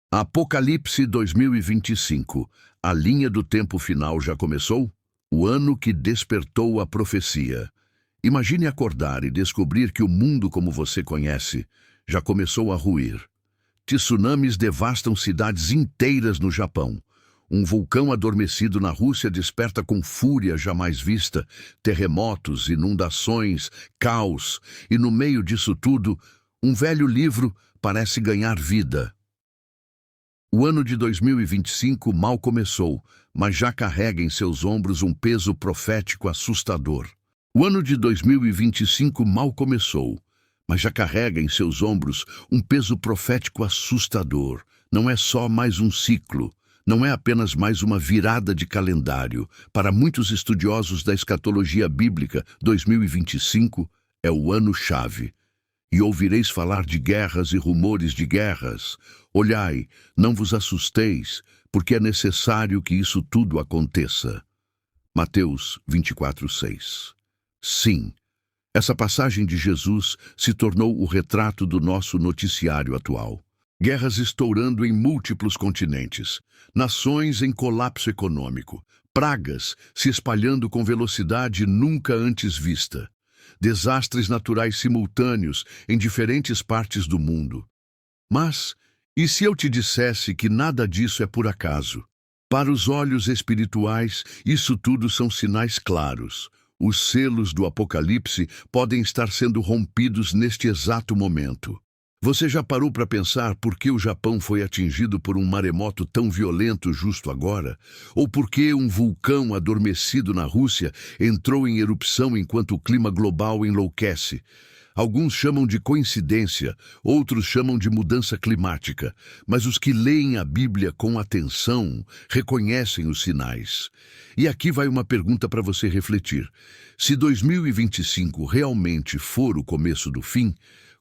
Apocalipse 2025. A linha do tempo final já começou? O ano que despertou a profecia. Imagine acordar e descobrir que o mundo como você conhece já começou a ruir. Tsunamis devastam cidades inteiras no Japão. Um vulcão adormecido na Rússia desperta com fúria jamais vista, terremotos, inundações, caos, e no meio disso tudo, um velho livro parece ganhar vida. O ano de 2025 mal começou, mas já carrega em seus ombros um peso profético assustador. O ano de 2025 mal começou, mas já carrega em seus ombros um peso profético assustador. Não é só mais um ciclo, não é apenas mais uma virada de calendário. Para muitos estudiosos da escatologia bíblica, 2025 é o ano-chave. E ouvireis falar de guerras e rumores de guerras. Olhai, não vos assusteis, porque é necessário que isso tudo aconteça. Mateus 24:6. Sim, essa passagem de Jesus se tornou o retrato do nosso noticiário atual. Guerras estourando em múltiplos continentes, nações em colapso econômico, pragas se espalhando com velocidade nunca antes vista. Desastres naturais simultâneos em diferentes partes do mundo. Mas, e se eu te dissesse que nada disso é por acaso? Para os olhos espirituais, isso tudo são sinais claros. Os selos do Apocalipse podem estar sendo rompidos neste exato momento. Você já parou para pensar por que o Japão foi atingido por um maremoto tão violento justo agora? Ou por que um vulcão adormecido na Rússia entrou em erupção enquanto o clima global enlouquece? Alguns chamam de coincidência, outros chamam de mudança climática, mas os que leem a Bíblia com atenção reconhecem os sinais. E aqui vai uma pergunta para você refletir. Se 2025 realmente for o começo do fim,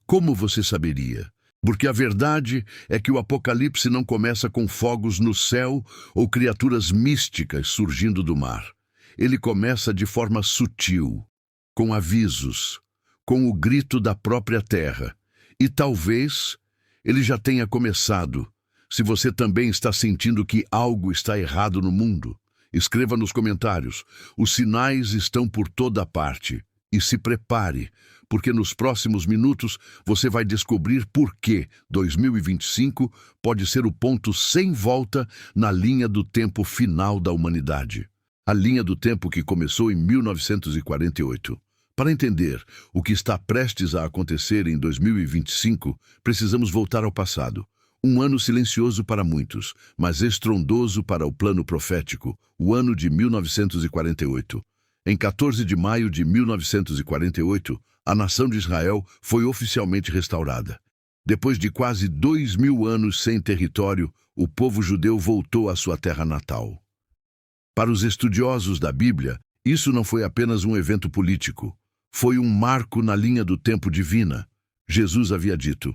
como você saberia? Porque a verdade é que o Apocalipse não começa com fogos no céu ou criaturas místicas surgindo do mar. Ele começa de forma sutil, com avisos, com o grito da própria terra. E talvez ele já tenha começado. Se você também está sentindo que algo está errado no mundo, escreva nos comentários. Os sinais estão por toda parte. E se prepare, porque nos próximos minutos você vai descobrir por que 2025 pode ser o ponto sem volta na linha do tempo final da humanidade. A linha do tempo que começou em 1948. Para entender o que está prestes a acontecer em 2025, precisamos voltar ao passado. Um ano silencioso para muitos, mas estrondoso para o plano profético, o ano de 1948. Em 14 de maio de 1948, a nação de Israel foi oficialmente restaurada. Depois de quase 2000 anos sem território, o povo judeu voltou à sua terra natal. Para os estudiosos da Bíblia, isso não foi apenas um evento político. Foi um marco na linha do tempo divina. Jesus havia dito: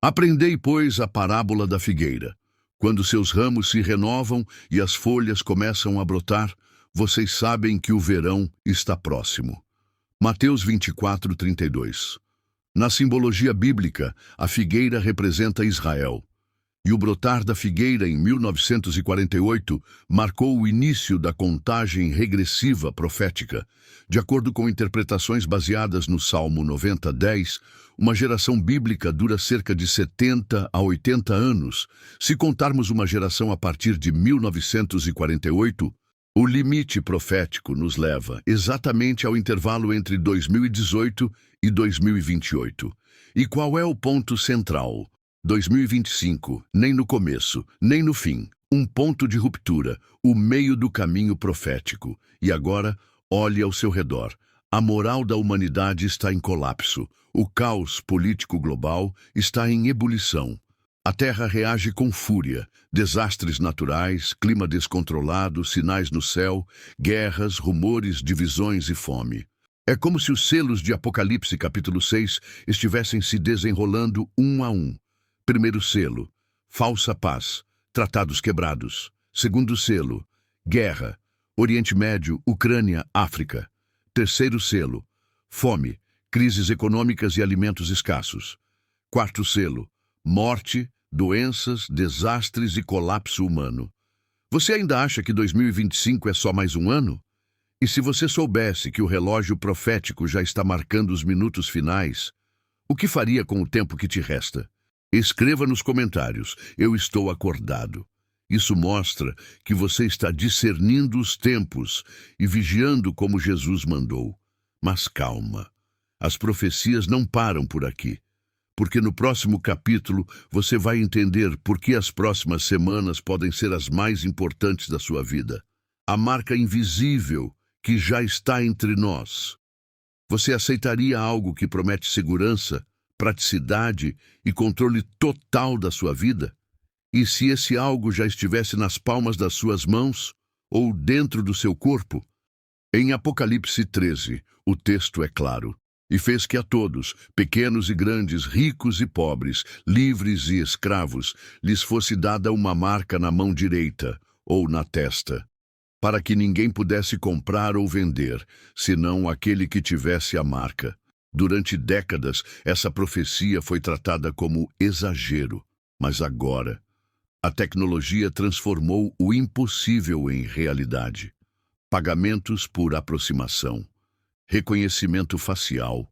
"Aprendei, pois, a parábola da figueira. Quando seus ramos se renovam e as folhas começam a brotar, vocês sabem que o verão está próximo." Mateus 24:32. Na simbologia bíblica, a figueira representa Israel. E o brotar da figueira em 1948 marcou o início da contagem regressiva profética. De acordo com interpretações baseadas no Salmo 90:10, uma geração bíblica dura cerca de 70 a 80 anos. Se contarmos uma geração a partir de 1948, o limite profético nos leva exatamente ao intervalo entre 2018 e 2028. E qual é o ponto central? 2025, nem no começo, nem no fim. Um ponto de ruptura, o meio do caminho profético. E agora, olhe ao seu redor. A moral da humanidade está em colapso. O caos político global está em ebulição. A Terra reage com fúria, desastres naturais, clima descontrolado, sinais no céu, guerras, rumores, divisões e fome. É como se os selos de Apocalipse capítulo 6 estivessem se desenrolando um a um. Primeiro selo, falsa paz, tratados quebrados. Segundo selo, guerra, Oriente Médio, Ucrânia, África. Terceiro selo, fome, crises econômicas e alimentos escassos. Quarto selo, morte, doenças, desastres e colapso humano. Você ainda acha que 2025 é só mais um ano? E se você soubesse que o relógio profético já está marcando os minutos finais, o que faria com o tempo que te resta? Escreva nos comentários: eu estou acordado. Isso mostra que você está discernindo os tempos e vigiando como Jesus mandou. Mas calma, as profecias não param por aqui, porque no próximo capítulo você vai entender por que as próximas semanas podem ser as mais importantes da sua vida. A marca invisível que já está entre nós. Você aceitaria algo que promete segurança, praticidade e controle total da sua vida? E se esse algo já estivesse nas palmas das suas mãos ou dentro do seu corpo? Em Apocalipse 13, o texto é claro. E fez que a todos, pequenos e grandes, ricos e pobres, livres e escravos, lhes fosse dada uma marca na mão direita ou na testa, para que ninguém pudesse comprar ou vender, senão aquele que tivesse a marca. Durante décadas, essa profecia foi tratada como exagero, mas agora, a tecnologia transformou o impossível em realidade. Pagamentos por aproximação, reconhecimento facial,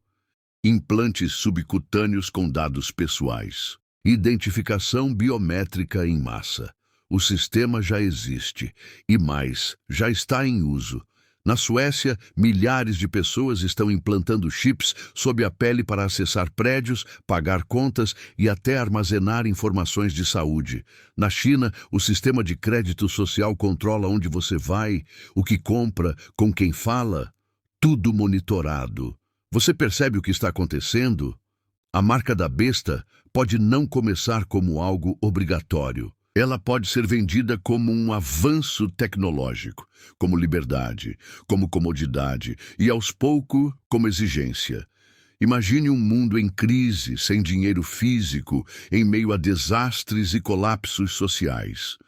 implantes subcutâneos com dados pessoais, identificação biométrica em massa. O sistema já existe e mais, já está em uso. Na Suécia, milhares de pessoas estão implantando chips sob a pele para acessar prédios, pagar contas e até armazenar informações de saúde. Na China, o sistema de crédito social controla onde você vai, o que compra, com quem fala. Tudo monitorado. Você percebe o que está acontecendo? A marca da besta pode não começar como algo obrigatório. Ela pode ser vendida como um avanço tecnológico, como liberdade, como comodidade e, aos poucos, como exigência. Imagine um mundo em crise, sem dinheiro físico, em meio a desastres e colapsos sociais.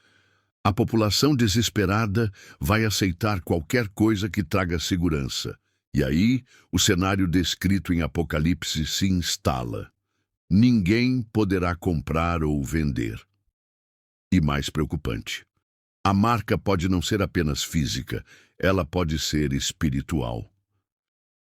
A população desesperada vai aceitar qualquer coisa que traga segurança. E aí, o cenário descrito em Apocalipse se instala. Ninguém poderá comprar ou vender. E mais preocupante, a marca pode não ser apenas física, ela pode ser espiritual.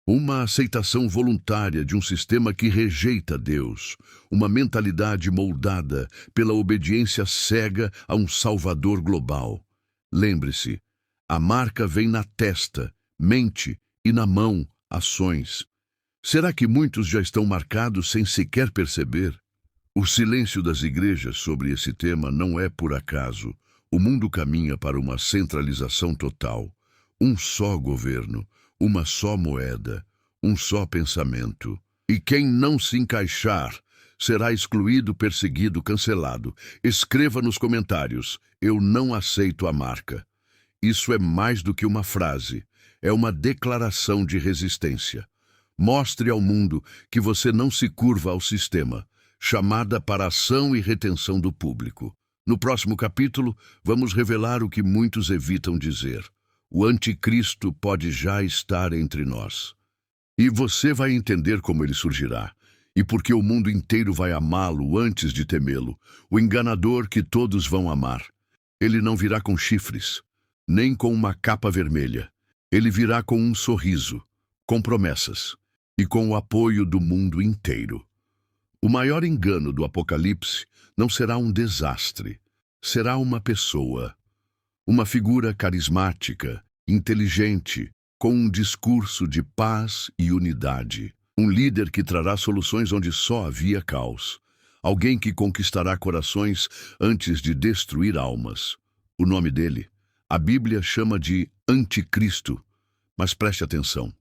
Uma aceitação voluntária de um sistema que rejeita Deus, uma mentalidade moldada pela obediência cega a um Salvador global. Lembre-se, a marca vem na testa, mente e na mão, ações. Será que muitos já estão marcados sem sequer perceber? O silêncio das igrejas sobre esse tema não é por acaso. O mundo caminha para uma centralização total. Um só governo, uma só moeda, um só pensamento. E quem não se encaixar será excluído, perseguido, cancelado. Escreva nos comentários: eu não aceito a marca. Isso é mais do que uma frase. É uma declaração de resistência. Mostre ao mundo que você não se curva ao sistema. Chamada para ação e retenção do público. No próximo capítulo, vamos revelar o que muitos evitam dizer. O anticristo pode já estar entre nós. E você vai entender como ele surgirá, e porque o mundo inteiro vai amá-lo antes de temê-lo, o enganador que todos vão amar. Ele não virá com chifres, nem com uma capa vermelha. Ele virá com um sorriso, com promessas, e com o apoio do mundo inteiro. O maior engano do Apocalipse não será um desastre, será uma pessoa, uma figura carismática, inteligente, com um discurso de paz e unidade, um líder que trará soluções onde só havia caos, alguém que conquistará corações antes de destruir almas. O nome dele, a Bíblia chama de Anticristo, mas preste atenção.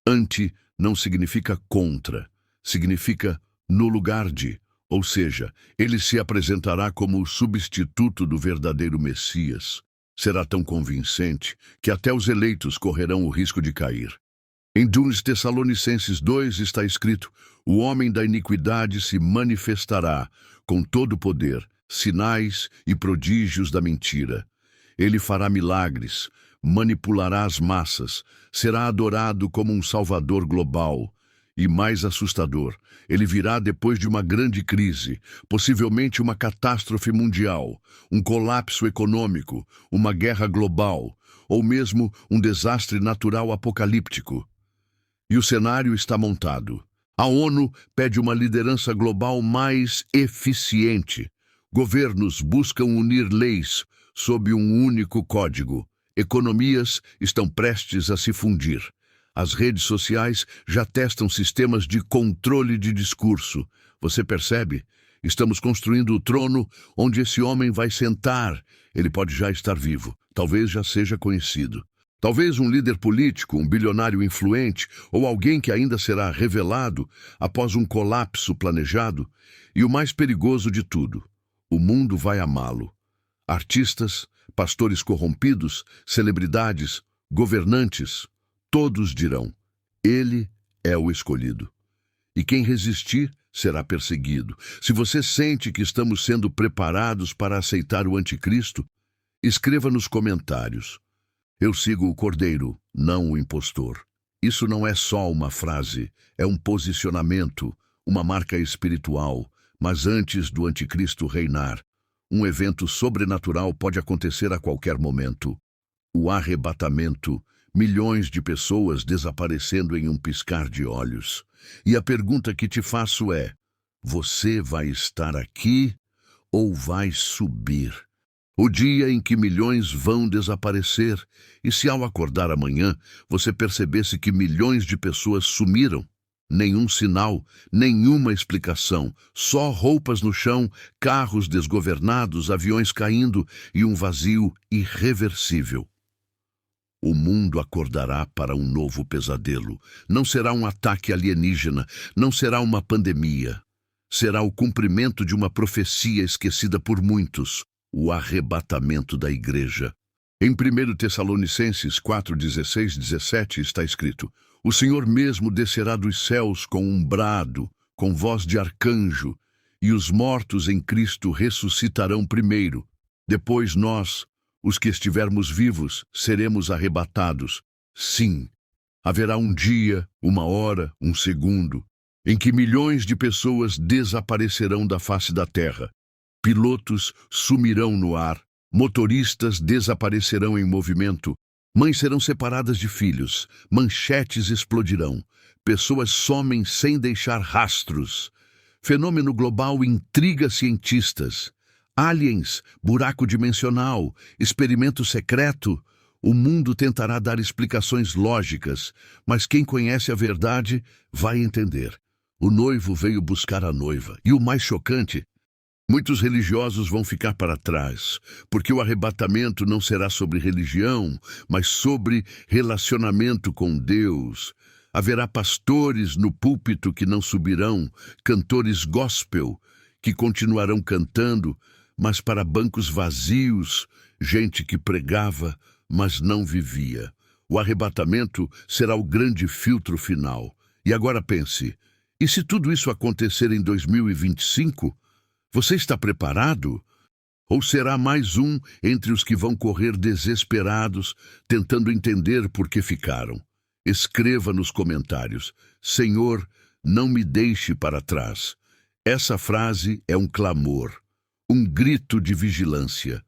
Anti não significa contra, significa no lugar de, ou seja, ele se apresentará como o substituto do verdadeiro Messias. Será tão convincente que até os eleitos correrão o risco de cair. Em 2 Tessalonicenses 2 está escrito: o homem da iniquidade se manifestará com todo o poder, sinais e prodígios da mentira. Ele fará milagres, manipulará as massas, será adorado como um salvador global, E mais assustador, ele virá depois de uma grande crise, possivelmente uma catástrofe mundial, um colapso econômico, uma guerra global, ou mesmo um desastre natural apocalíptico. E o cenário está montado. A ONU pede uma liderança global mais eficiente. Governos buscam unir leis sob um único código. Economias estão prestes a se fundir. As redes sociais já testam sistemas de controle de discurso. Você percebe? Estamos construindo o trono onde esse homem vai sentar. Ele pode já estar vivo, talvez já seja conhecido. Talvez um líder político, um bilionário influente ou alguém que ainda será revelado após um colapso planejado. E o mais perigoso de tudo, o mundo vai amá-lo. Artistas, pastores corrompidos, celebridades, governantes, todos dirão: ele é o escolhido. E quem resistir será perseguido. Se você sente que estamos sendo preparados para aceitar o anticristo, escreva nos comentários: eu sigo o Cordeiro, não o impostor. Isso não é só uma frase, é um posicionamento, uma marca espiritual. Mas antes do anticristo reinar, um evento sobrenatural pode acontecer a qualquer momento. O arrebatamento, milhões de pessoas desaparecendo em um piscar de olhos. E a pergunta que te faço é: você vai estar aqui ou vai subir? O dia em que milhões vão desaparecer, e se ao acordar amanhã você percebesse que milhões de pessoas sumiram, nenhum sinal, nenhuma explicação, só roupas no chão, carros desgovernados, aviões caindo e um vazio irreversível. O mundo acordará para um novo pesadelo. Não será um ataque alienígena, não será uma pandemia. Será o cumprimento de uma profecia esquecida por muitos. O arrebatamento da igreja. Em 1 Tessalonicenses 4, 16, 17 está escrito: o Senhor mesmo descerá dos céus com um brado, com voz de arcanjo, e os mortos em Cristo ressuscitarão primeiro. Depois nós, os que estivermos vivos, seremos arrebatados. Sim, haverá um dia, uma hora, um segundo, em que milhões de pessoas desaparecerão da face da terra. Pilotos sumirão no ar, motoristas desaparecerão em movimento, mães serão separadas de filhos, manchetes explodirão, pessoas somem sem deixar rastros. Fenômeno global intriga cientistas. Aliens, buraco dimensional, experimento secreto. O mundo tentará dar explicações lógicas, mas quem conhece a verdade vai entender. O noivo veio buscar a noiva. E o mais chocante: muitos religiosos vão ficar para trás, porque o arrebatamento não será sobre religião, mas sobre relacionamento com Deus. Haverá pastores no púlpito que não subirão, cantores gospel que continuarão cantando, mas para bancos vazios, gente que pregava, mas não vivia. O arrebatamento será o grande filtro final. E agora pense: e se tudo isso acontecer em 2025? Você está preparado? Ou será mais um entre os que vão correr desesperados, tentando entender por que ficaram? Escreva nos comentários: Senhor, não me deixe para trás. Essa frase é um clamor, um grito de vigilância.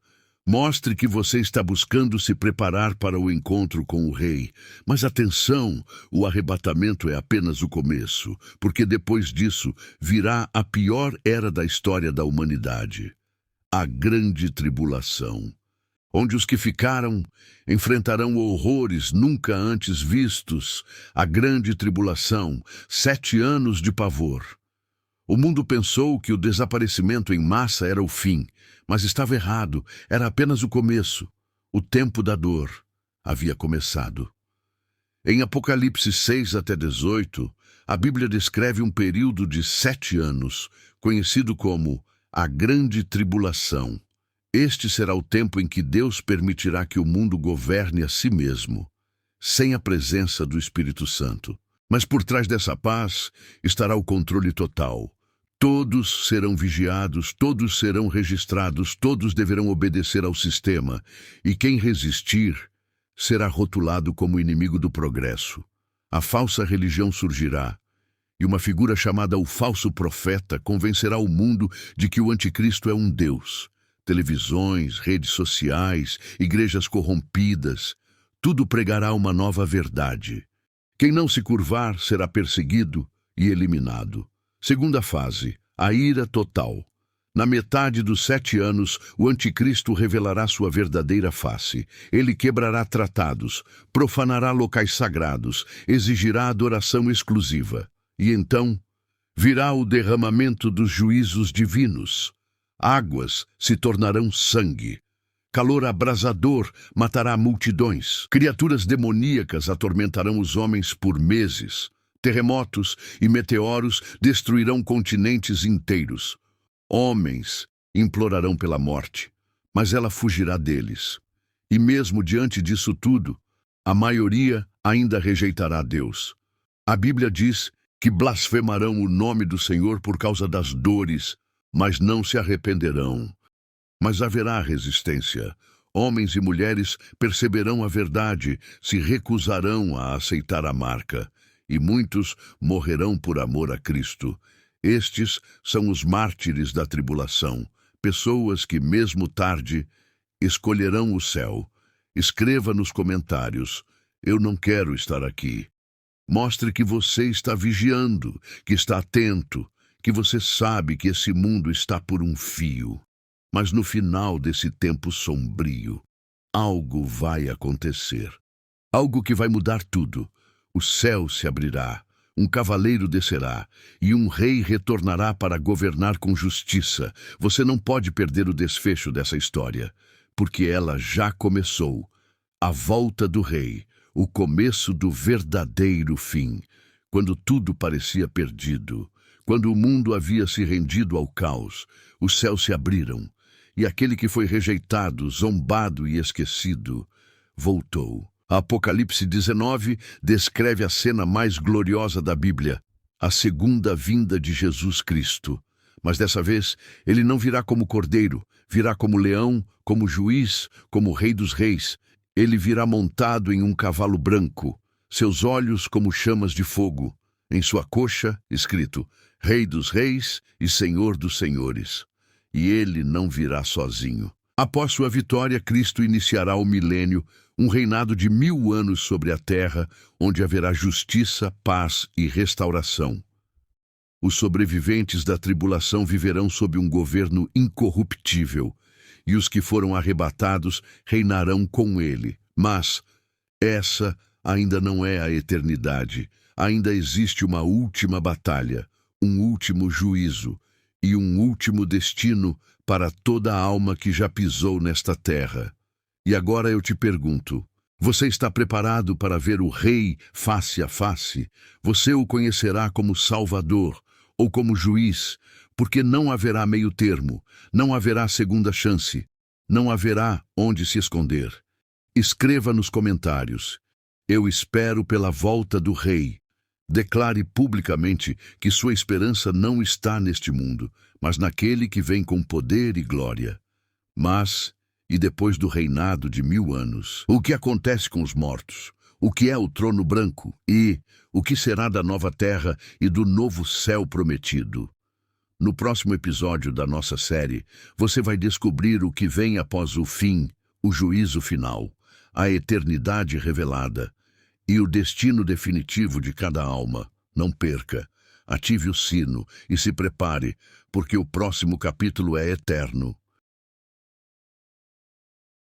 Mostre que você está buscando se preparar para o encontro com o Rei. Mas atenção, o arrebatamento é apenas o começo, porque depois disso virá a pior era da história da humanidade, a Grande Tribulação, onde os que ficaram enfrentarão horrores nunca antes vistos. A Grande Tribulação, 7 anos de pavor. O mundo pensou que o desaparecimento em massa era o fim, mas estava errado, era apenas o começo. O tempo da dor havia começado. Em Apocalipse 6 até 18, a Bíblia descreve um período de 7 anos, conhecido como a Grande Tribulação. Este será o tempo em que Deus permitirá que o mundo governe a si mesmo, sem a presença do Espírito Santo. Mas por trás dessa paz estará o controle total. Todos serão vigiados, todos serão registrados, todos deverão obedecer ao sistema, e quem resistir será rotulado como inimigo do progresso. A falsa religião surgirá, E uma figura chamada o falso profeta convencerá o mundo de que o anticristo é um deus. Televisões, redes sociais, igrejas corrompidas, tudo pregará uma nova verdade. Quem não se curvar será perseguido e eliminado. Segunda fase, a ira total. Na metade dos 7 anos, o anticristo revelará sua verdadeira face. Ele quebrará tratados, profanará locais sagrados, exigirá adoração exclusiva. E então, virá o derramamento dos juízos divinos. Águas se tornarão sangue. Calor abrasador matará multidões. Criaturas demoníacas atormentarão os homens por meses. Terremotos e meteoros destruirão continentes inteiros. Homens implorarão pela morte, mas ela fugirá deles. E mesmo diante disso tudo, a maioria ainda rejeitará Deus. A Bíblia diz que blasfemarão o nome do Senhor por causa das dores, mas não se arrependerão. Mas haverá resistência. Homens e mulheres perceberão a verdade, se recusarão a aceitar a marca, e muitos morrerão por amor a Cristo. Estes são os mártires da tribulação, pessoas que, mesmo tarde, escolherão o céu. Escreva nos comentários: eu não quero estar aqui. Mostre que você está vigiando, que está atento, que você sabe que esse mundo está por um fio. Mas no final desse tempo sombrio, algo vai acontecer. Algo que vai mudar tudo. O céu se abrirá, um cavaleiro descerá, e um rei retornará para governar com justiça. Você não pode perder o desfecho dessa história, porque ela já começou. A volta do rei, o começo do verdadeiro fim, quando tudo parecia perdido, quando o mundo havia se rendido ao caos, os céus se abriram, e aquele que foi rejeitado, zombado e esquecido, voltou. Apocalipse 19 descreve a cena mais gloriosa da Bíblia, a segunda vinda de Jesus Cristo. Mas dessa vez, ele não virá como cordeiro, virá como leão, como juiz, como rei dos reis. Ele virá montado em um cavalo branco, seus olhos como chamas de fogo. Em sua coxa, escrito, Rei dos reis e Senhor dos senhores. E ele não virá sozinho. Após sua vitória, Cristo iniciará o milênio, um reinado de 1000 anos sobre a terra, onde haverá justiça, paz e restauração. Os sobreviventes da tribulação viverão sob um governo incorruptível, e os que foram arrebatados reinarão com ele. Mas essa ainda não é a eternidade. Ainda existe uma última batalha, um último juízo e um último destino para toda a alma que já pisou nesta terra. E agora eu te pergunto, você está preparado para ver o Rei face a face? Você o conhecerá como Salvador ou como juiz, porque não haverá meio termo, não haverá segunda chance, não haverá onde se esconder. Escreva nos comentários: eu espero pela volta do Rei. Declare publicamente que sua esperança não está neste mundo, mas naquele que vem com poder e glória. Mas, e depois do reinado de 1000 anos, o que acontece com os mortos? O que é o trono branco? E o que será da nova terra e do novo céu prometido? No próximo episódio da nossa série, você vai descobrir o que vem após o fim, o juízo final, a eternidade revelada e o destino definitivo de cada alma. Não perca, ative o sino e se prepare, porque o próximo capítulo é eterno.